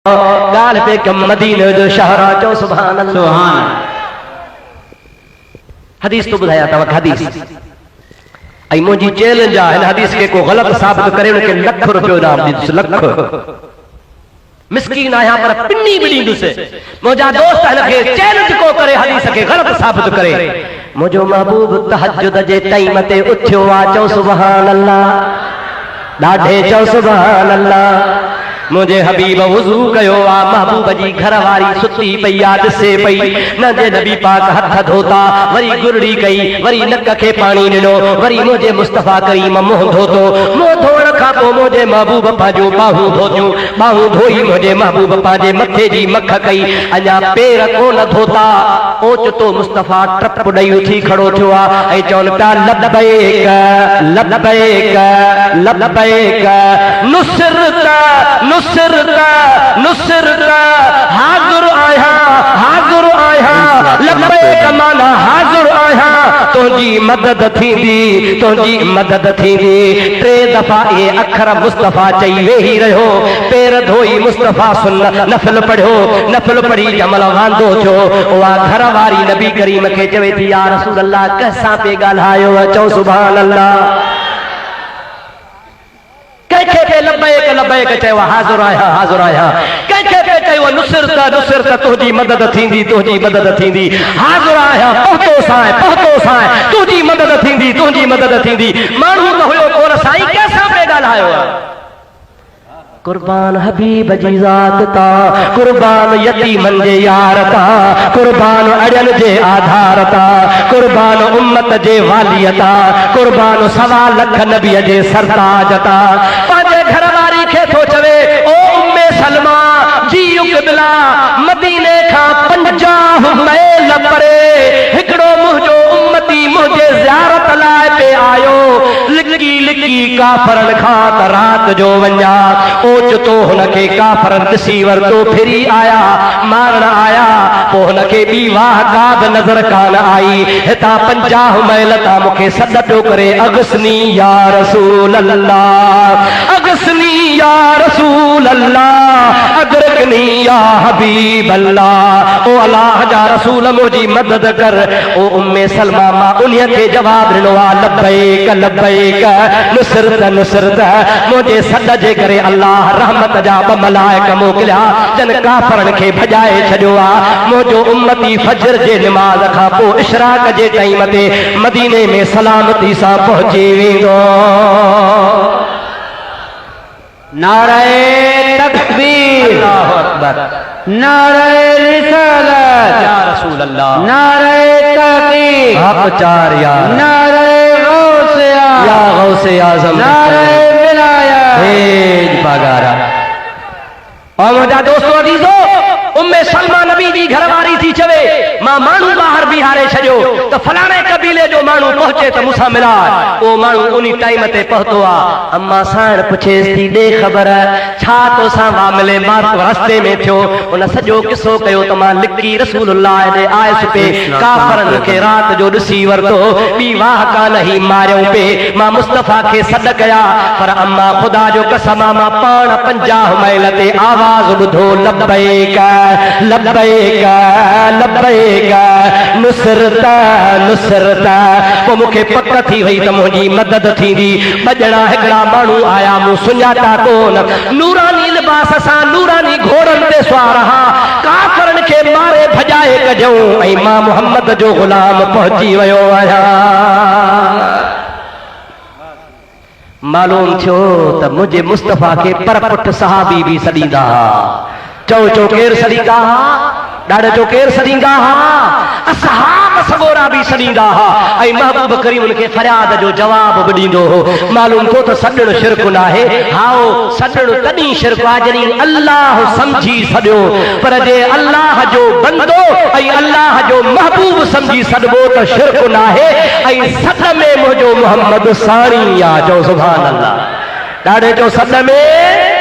गाल पे कम मदीने जो शहरा चो सुभान अल्लाह सुभान। हदीस तो बुधाया था हदीस आई मुझी चैलेंज है हदीस के को गलत साबित करे उनके लख रुपयो इनाम दी लख मिस्कीन आया पर पिन्नी बिड़ी दुसे मुझा दोस्त है के चैलेंज को करे हदीस के गलत साबित करे मुझो महबूब तहज्जुद जे टाइम ते उठ्यो आ चो सुभान अल्लाह डाढे चो सुभान अल्लाह। मुझे हबीब वुजू कयो आ महबूब जी घर वारी सुती पई याद से पई न जे नबी पाक हथ धोता वरी गुरड़ी कई वरी नक के पानी ॾिनो वरी मुझे मुस्तफा करीम मुंह धोतो मुंह धोण खां पोइ मुझे महबूब पाजो बाहूं धोतियूं बाहूं धोई मुझे महबूब पाजे मथे जी मख कई अञा पेर कोन धोता ओचतो मुस्तफा ट्रप ॾेई उथी खड़ो थियो आ ऐं चवनि पिया लब्बैक लब्बैक लब्बैक नुसरता नुसरता नुसरता हाज़िर आया लब्बैक माना हाज़िर आया तुझी मदद थींदी टे दफा ये अखर मुस्तफा चई वेही रहो पेर धोई मुस्तफा सुन्नत नफल पढ़ो नफल पढ़ी जमल वांदो थियो वा घर वारी नबी करीम के चवे थी या रसूल अल्लाह कैसा पे ॻाल्हायो चओ सुभान अल्लाह कैखे पे लब्बैक लब्बैक चयो हाज़िर आया कैखे पे चयो नुसरत तुझी मदद थींदी हाज़िर आया पहुतो साए तुझी मदद थींदी माण्हू त हुयो कोन साईं कैसा पे ॻाल्हायो कुर्बान हबीब जी ज़ात ता कुर्बान यतीमन जे यार ता कुर्बान अड़ियन जे आधार ता कुर्बान उम्मत जे वालियता कुर्बान सवा लख नबी जे सरताज ता पांजे घर वारी खे थो चवे ओ उम्मे सलमा जी उकबिला मदीने खां 50 मैल परे हिकड़ो मुंहिंजो उम्मती मुझे ज़ियारत लाइ पे आयो लिकी काफरन खां त रात जो वञा ओचतो हुनखे काफरन ॾिसी वरतो फिरी आया मारण आया पोइ हुनखे ॿी वाह का बि नज़र कान आई हितां 50 मैल तां मूंखे सॾ पियो करे अगसनी या रसूल अल्लाह अगसनी या रसूल अल्लाह अदरकनी या हबीब अल्लाह ओ अल्लाह जा रसूल मुझी मदद कर ओ उम्मे सलमा मां उन्हीअ खे जवाब ॾिनो आहे लब्बैक लब्बैक नुसरत मुझे सॾ जे करे अल्लाह रहमत जा ब मलाइक मोकिलिया जन काफरन खे भॼाए छॾियो आहे मुंहिंजो उम्मती फजर जे निमाज़ खां पोइ इशराक जे टाइम ते मदीने में सलामती सां पहुची वेंदो। नारे तकबीर अल्लाहु अकबर नारे रिसालत या रसूल अल्लाह नारे तहकीक हक चार या नारे गौसे आजम नारे विलायत तेज पगारा। और मुझा दोस्तों अजीजो उम्मे सलमा नबी जी घरवारी थी चवे मां मानू बाहर बिहारे छड़ियो तो फलाने कबीले जो मानू पहुंचे तो मुसा मिला ओ मानू उनी टाइम ते पहुतो आ अम्मा साण पुछे थी दे खबर छा तो सा मामले मां रास्ते में थियो उन सजो किस्सो कयो तो मां लिखी रसूलुल्लाह दे आयस पे काफरन के रात जो ॾिसी वरतो बी वाह का नहीं मारियो पे मां मुस्तफा के सॾ कया पर अम्मा खुदा जो कसम मां पाण 50 मैल ते आवाज ॿुधो लब्बैक लब्बैक लब्बैक नुसरत पोइ मूंखे पक थी वई त मुंहिंजी मदद थींदी ॿ हिकिड़ा माण्हू आया मूं सुञाता कोन नूरानी लिबास सां नूरानी घोड़नि ते सवार हा काफरनि खे मारे भॼाए कजऊं ऐं मां मुहम्मद जो ग़ुलाम पहुची वियो आहियां। मालूम थियो त मुंहिंजे मुस्तफा के परपुट सहाबी भी सॾींदा हा चो केर सॾींदा हा ॾाढे चो केर सॾींदा हा असहाब सगोरा भी सॾींदा हा ऐं महबूब करीम उनखे फरियाद जो जवाब बि ॾींदो हो। मालूम थियो त सॾणु शिरक नाहे हाओ सॾणु तॾहिं शिरक आहे जॾहिं अल्लाह सम्झी सॾियो पर जे अल्लाह जो बंदो ऐं अल्लाह जो महबूब सम्झी सॾबो त शिरक नाहे ऐं सॾ में मुंहिंजो मोहम्मद साणी आहे चओ सुभान अल्लाह ॾाढे चो सॾ में